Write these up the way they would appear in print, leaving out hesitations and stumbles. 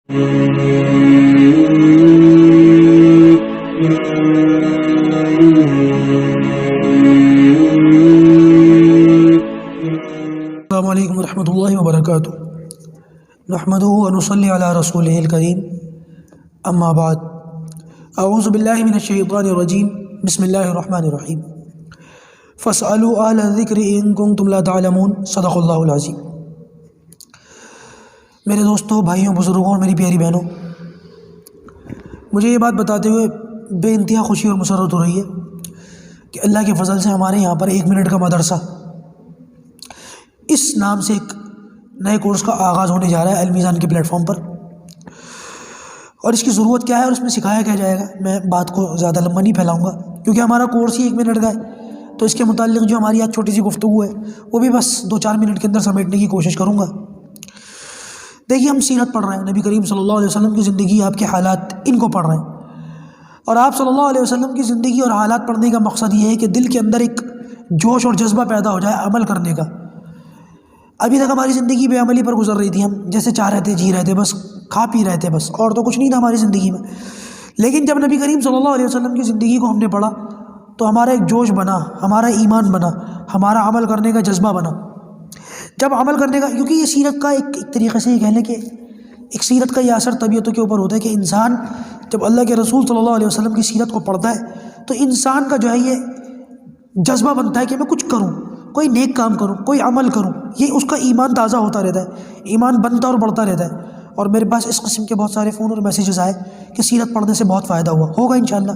السلام علیکم ورحمۃ اللہ وبرکاتہ۔ نحمدہ ونصلی علی رسولہ الکریم، اما بعد، اعوذ باللہ من الشیطان الرجیم، بسم اللہ الرحمن الرحیم۔ فاسألوا اہل الذکر ان کنتم لا تعلمون، صدق اللہ العظیم۔ میرے دوستوں، بھائیوں، بزرگوں اور میری پیاری بہنوں، مجھے یہ بات بتاتے ہوئے بے انتہا خوشی اور مسرت ہو رہی ہے کہ اللہ کے فضل سے ہمارے یہاں پر 1 منٹ کا مدرسہ اس نام سے ایک نئے کورس کا آغاز ہونے جا رہا ہے المیزان کے پلیٹ فارم پر۔ اور اس کی ضرورت کیا ہے اور اس میں سکھایا کیا جائے گا، میں بات کو زیادہ لمبا نہیں پھیلاؤں گا کیونکہ ہمارا کورس ہی 1 منٹ کا ہے، تو اس کے متعلق جو ہماری آج چھوٹی سی گفتگو ہے وہ بھی بس 2-4 منٹ کے اندر سمیٹنے کی کوشش کروں گا۔ دیکھیے، ہم سیرت پڑھ رہے ہیں، نبی کریم صلی اللہ علیہ وسلم کی زندگی، آپ کے حالات، ان کو پڑھ رہے ہیں۔ اور آپ صلی اللہ علیہ وسلم کی زندگی اور حالات پڑھنے کا مقصد یہ ہے کہ دل کے اندر ایک جوش اور جذبہ پیدا ہو جائے عمل کرنے کا۔ ابھی تک ہماری زندگی بے عملی پر گزر رہی تھی، ہم جیسے چاہ رہے تھے، جی رہے تھے، بس کھا پی رہے تھے، بس اور تو کچھ نہیں تھا ہماری زندگی میں۔ لیکن جب نبی کریم صلی اللہ علیہ وسلم کی زندگی کو ہم نے پڑھا تو ہمارا ایک جوش بنا، ہمارا ایمان بنا، ہمارا عمل کرنے کا جذبہ بنا۔ جب عمل کرنے کا، کیونکہ یہ سیرت کا ایک طریقے سے یہ کہہ لیں کہ ایک سیرت کا یہ اثر طبیعتوں کے اوپر ہوتا ہے کہ انسان جب اللہ کے رسول صلی اللہ علیہ وسلم کی سیرت کو پڑھتا ہے تو انسان کا جو ہے یہ جذبہ بنتا ہے کہ میں کچھ کروں، کوئی نیک کام کروں، کوئی عمل کروں۔ یہ اس کا ایمان تازہ ہوتا رہتا ہے، ایمان بنتا اور بڑھتا رہتا ہے۔ اور میرے پاس اس قسم کے بہت سارے فون اور میسیجز آئے کہ سیرت پڑھنے سے بہت فائدہ ہوگا انشاءاللہ۔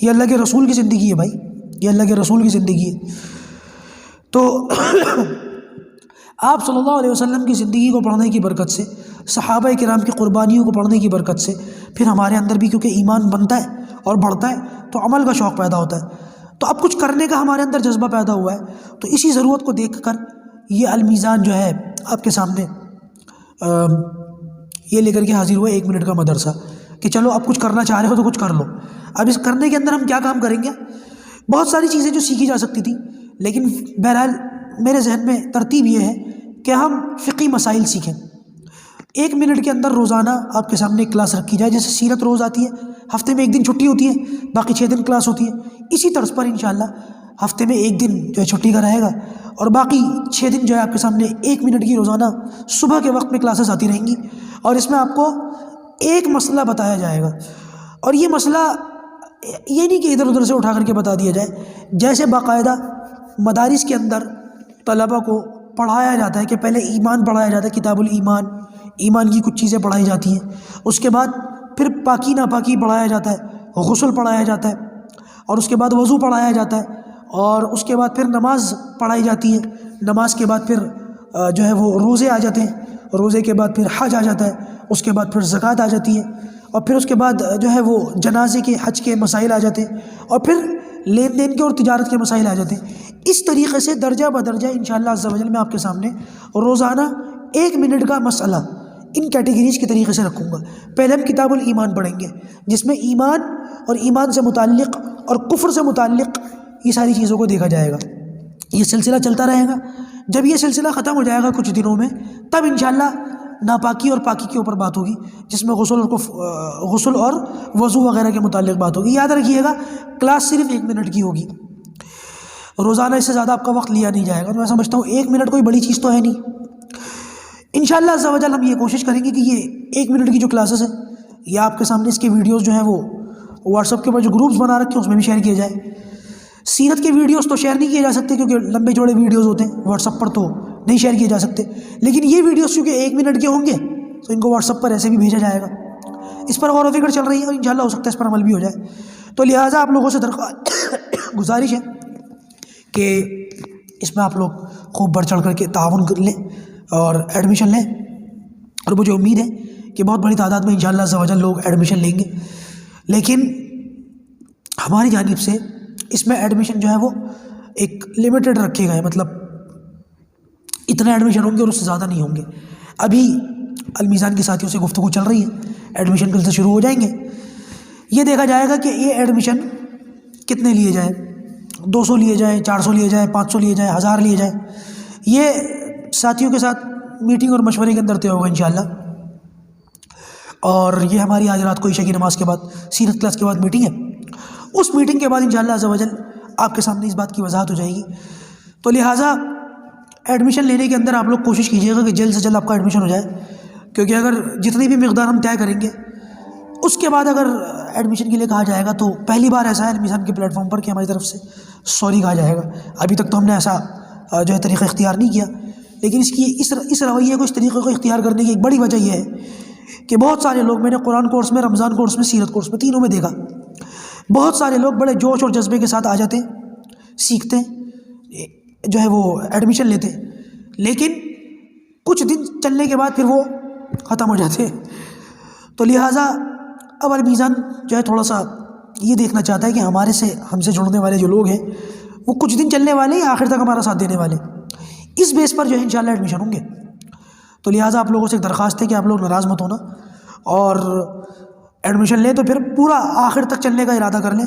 یہ اللہ کے رسول کی زندگی ہے بھائی، یہ اللہ کے رسول کی زندگی ہے۔ تو آپ صلی اللہ علیہ وسلم کی زندگی کو پڑھنے کی برکت سے، صحابہ کرام کی قربانیوں کو پڑھنے کی برکت سے، پھر ہمارے اندر بھی کیونکہ ایمان بنتا ہے اور بڑھتا ہے تو عمل کا شوق پیدا ہوتا ہے، تو اب کچھ کرنے کا ہمارے اندر جذبہ پیدا ہوا ہے۔ تو اسی ضرورت کو دیکھ کر یہ المیزان جو ہے آپ کے سامنے یہ لے کر کے حاضر ہوا 1 منٹ کا مدرسہ کہ چلو اب کچھ کرنا چاہ رہے ہو تو کچھ کر لو۔ اب اس کرنے کے اندر ہم کیا کام کریں گے؟ بہت ساری چیزیں جو سیکھی جا سکتی تھی، لیکن بہرحال میرے ذہن میں ترتیب یہ ہے کہ ہم فقہی مسائل سیکھیں۔ 1 منٹ کے اندر روزانہ آپ کے سامنے ایک کلاس رکھی جائے، جیسے سیرت روز آتی ہے، ہفتے میں 1 دن چھٹی ہوتی ہے، باقی 6 دن کلاس ہوتی ہے، اسی طرز پر انشاءاللہ ہفتے میں 1 دن جو ہے چھٹی کا رہے گا اور باقی 6 دن جو ہے آپ کے سامنے 1 منٹ کی روزانہ صبح کے وقت میں کلاسز آتی رہیں گی، اور اس میں آپ کو ایک مسئلہ بتایا جائے گا۔ اور یہ مسئلہ یہ نہیں کہ ادھر ادھر سے اٹھا کر کے بتا دیا جائے، جیسے باقاعدہ مدارس کے اندر طلبہ کو پڑھایا جاتا ہے کہ پہلے ایمان پڑھایا جاتا ہے، کتاب الایمان، ایمان کی کچھ چیزیں پڑھائی جاتی ہیں، اس کے بعد پھر پاکی ناپاکی پڑھایا جاتا ہے، غسل پڑھایا جاتا ہے، اور اس کے بعد وضو پڑھایا جاتا ہے، اور اس کے بعد پھر نماز پڑھائی جاتی ہے، نماز کے بعد پھر جو ہے وہ روزے آ جاتے ہیں، روزے کے بعد پھر حج آ جاتا ہے، اس کے بعد پھر زکوٰۃ آ جاتی ہے، اور پھر اس کے بعد جو ہے وہ جنازے کے، حج کے مسائل آ جاتے ہیں، اور پھر لین دین کے اور تجارت کے مسائل آ جاتے ہیں۔ اس طریقے سے درجہ بدرجہ انشاءاللہ عز و جل میں آپ کے سامنے روزانہ 1 منٹ کا مسئلہ ان کیٹیگریز کے طریقے سے رکھوں گا۔ پہلے ہم کتاب الایمان پڑھیں گے، جس میں ایمان اور ایمان سے متعلق اور کفر سے متعلق یہ ساری چیزوں کو دیکھا جائے گا۔ یہ سلسلہ چلتا رہے گا، جب یہ سلسلہ ختم ہو جائے گا کچھ دنوں میں، تب انشاءاللہ ناپاکی اور پاکی کے اوپر بات ہوگی، جس میں غسل اور وضو وغیرہ کے متعلق بات ہوگی۔ یاد رکھیے گا، کلاس صرف 1 منٹ کی ہوگی، روزانہ اس سے زیادہ آپ کا وقت لیا نہیں جائے گا۔ میں سمجھتا ہوں 1 منٹ کوئی بڑی چیز تو ہے نہیں۔ انشاءاللہ عز و جل ہم یہ کوشش کریں گے کہ یہ 1 منٹ کی جو کلاسز ہیں، یا آپ کے سامنے اس کے ویڈیوز جو ہیں وہ واٹس ایپ کے اوپر جو گروپس بنا رکھے ہیں اس میں بھی شیئر کیے جائے۔ سیرت کے ویڈیوز تو شیئر نہیں کیے جا سکتے کیونکہ لمبے چوڑے ویڈیوز ہوتے ہیں، واٹس ایپ پر تو نہیں شیئر کیے جا سکتے، لیکن یہ ویڈیوز چونکہ 1 منٹ کے ہوں گے تو ان کو واٹس ایپ پر ایسے بھی بھیجا جائے گا۔ اس پر غور و فکر چل رہی ہے اور انشاءاللہ ہو سکتا ہے اس پر عمل بھی ہو جائے۔ تو لہٰذا آپ لوگوں سے گزارش ہے کہ اس میں آپ لوگ خوب بڑھ چڑھ کر کے تعاون کر لیں اور ایڈمیشن لیں، اور مجھے امید ہے کہ بہت بڑی تعداد میں انشاءاللہ عز و جل لوگ ایڈمیشن لیں گے، لیکن ہماری جانب سے اس میں ایڈمیشن جو ہے وہ ایک لمیٹڈ رکھے گئے، مطلب اتنے ایڈمیشن ہوں گے اور اس سے زیادہ نہیں ہوں گے۔ ابھی المیزان کے ساتھیوں سے گفتگو چل رہی ہے، ایڈمیشن کل سے شروع ہو جائیں گے۔ یہ دیکھا جائے گا کہ یہ ایڈمیشن کتنے لیے جائیں، 200 لیے جائیں، 400 لیے جائیں، 500 لیے جائیں، 1000 لیے جائیں، یہ ساتھیوں کے ساتھ میٹنگ اور مشورے کے اندر طے ہوگا انشاءاللہ۔ اور یہ ہماری آج رات کو عشاء کی نماز کے بعد سیرت کلاس کے بعد میٹنگ ہے. اس میٹنگ کے بعد انشاءاللہ عز و جل آپ کے سامنے اس بات کی وضاحت ہو جائے گی. تو لہٰذا ایڈمیشن لینے کے اندر آپ لوگ کوشش کیجیے گا کہ جلد سے جلد آپ کا ایڈمیشن ہو جائے، کیونکہ اگر جتنی بھی مقدار ہم طے کریں گے اس کے بعد اگر ایڈمیشن کے لیے کہا جائے گا تو پہلی بار ایسا ہے المیزان کے پلیٹ فارم پر کہ ہماری طرف سے سوری کہا جائے گا. ابھی تک تو ہم نے ایسا جو ہے طریقہ اختیار نہیں کیا، لیکن اس رویے کو، اس طریقے کو اختیار کرنے کی ایک بڑی وجہ یہ ہے کہ بہت سارے لوگ، میں نے قرآن کورس میں، رمضان کورس میں، سیرت کورس میں، تینوں میں دیکھا، بہت سارے لوگ بڑے جوش اور جذبے کے ساتھ آ جاتے ہیں، سیکھتے ہیں، جو ہے وہ ایڈمیشن لیتے ہیں، لیکن کچھ دن چلنے کے بعد پھر وہ ختم ہو جاتے ہیں. تو لہٰذا اب المیزان جو ہے تھوڑا سا یہ دیکھنا چاہتا ہے کہ ہم سے جڑنے والے جو لوگ ہیں وہ کچھ دن چلنے والے ہیں، آخر تک ہمارا ساتھ دینے والے، اس بیس پر جو ہے انشاءاللہ ایڈمیشن ہوں گے. تو لہٰذا آپ لوگوں سے ایک درخواست ہے کہ آپ لوگ ناراض مت ہونا، اور ایڈمیشن لیں تو پھر پورا آخر تک چلنے کا ارادہ کر لیں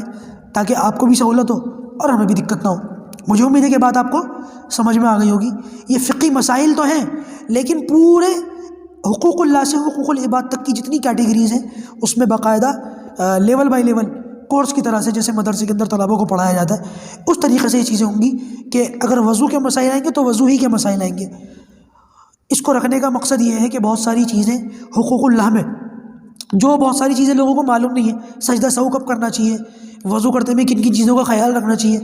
تاکہ آپ کو بھی سہولت ہو اور ہمیں بھی دقت نہ ہو. مجھے امید ہے کہ بات آپ کو سمجھ میں آ گئی ہوگی. یہ فقہی مسائل تو ہیں، لیکن پورے حقوق اللہ سے حقوق العباد تک کی جتنی کیٹیگریز ہیں اس میں باقاعدہ لیول بائی لیول کورس کی طرح سے، جیسے مدرسے کے اندر طلباء کو پڑھایا جاتا ہے، اس طریقے سے یہ چیزیں ہوں گی کہ اگر وضو کے مسائل آئیں گے تو وضو ہی کے مسائل آئیں گے. اس کو رکھنے کا مقصد یہ ہے کہ بہت ساری چیزیں حقوق اللہ میں، جو بہت ساری چیزیں لوگوں کو معلوم نہیں ہے، سجدہ سہو کب کرنا چاہیے، وضو کرتے میں کن کن چیزوں کا خیال رکھنا چاہیے،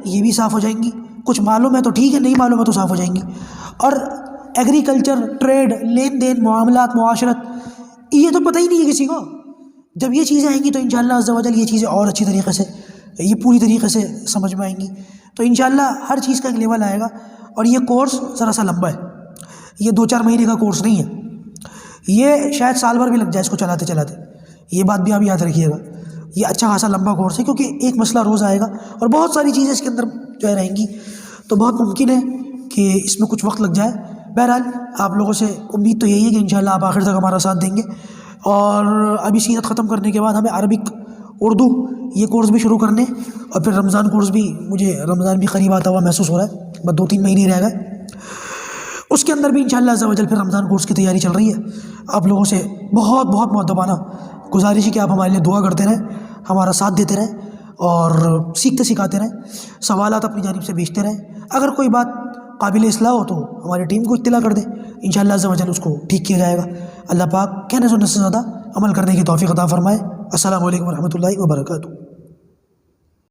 یہ بھی صاف ہو جائیں گی. کچھ معلوم ہے تو ٹھیک ہے، نہیں معلوم ہے تو صاف ہو جائیں گی. اور ایگریکلچر، ٹریڈ، لین دین، معاملات، معاشرت، یہ تو پتہ ہی نہیں ہے کسی کو. جب یہ چیزیں آئیں گی تو انشاءاللہ عز و جل یہ چیزیں اور اچھی طریقے سے، یہ پوری طریقے سے سمجھ میں آئیں گی. تو انشاءاللہ ہر چیز کا ایک لیول آئے گا. اور یہ کورس ذرا سا لمبا ہے، یہ 2-4 مہینے کا کورس نہیں ہے، یہ شاید سال بھر بھی لگ جائے اس کو چلاتے چلاتے. یہ بات بھی آپ یاد رکھیے گا، یہ اچھا خاصا لمبا کورس ہے، کیونکہ ایک مسئلہ روز آئے گا اور بہت ساری چیزیں اس کے اندر جو ہے رہیں گی. تو بہت ممکن ہے کہ اس میں کچھ وقت لگ جائے. بہرحال آپ لوگوں سے امید تو یہی ہے کہ انشاءاللہ آپ آخر تک ہمارا ساتھ دیں گے. اور ابھی سیرت ختم کرنے کے بعد ہمیں عربک، اردو، یہ کورس بھی شروع کرنے، اور پھر رمضان کورس بھی، مجھے رمضان بھی قریب آتا ہوا محسوس ہو رہا ہے، بس 2-3 مہینے رہ گئے. اس کے اندر بھی انشاءاللہ عز و جل پھر رمضان کورس کی تیاری چل رہی ہے. آپ لوگوں سے بہت بہت مؤدبانہ گزارش ہے کہ آپ ہمارے لیے دعا کرتے رہیں، ہمارا ساتھ دیتے رہیں اور سیکھتے سکھاتے رہیں، سوالات اپنی جانب سے بھیجتے رہیں. اگر کوئی بات قابل اصلاح ہو تو ہماری ٹیم کو اطلاع کر دیں، انشاءاللہ عز و جل اس کو ٹھیک کیا جائے گا. اللہ پاک کہنے سننے سے زیادہ عمل کرنے کی توفیق عطا فرمائے. السلام علیکم ورحمۃ اللہ وبرکاتہ.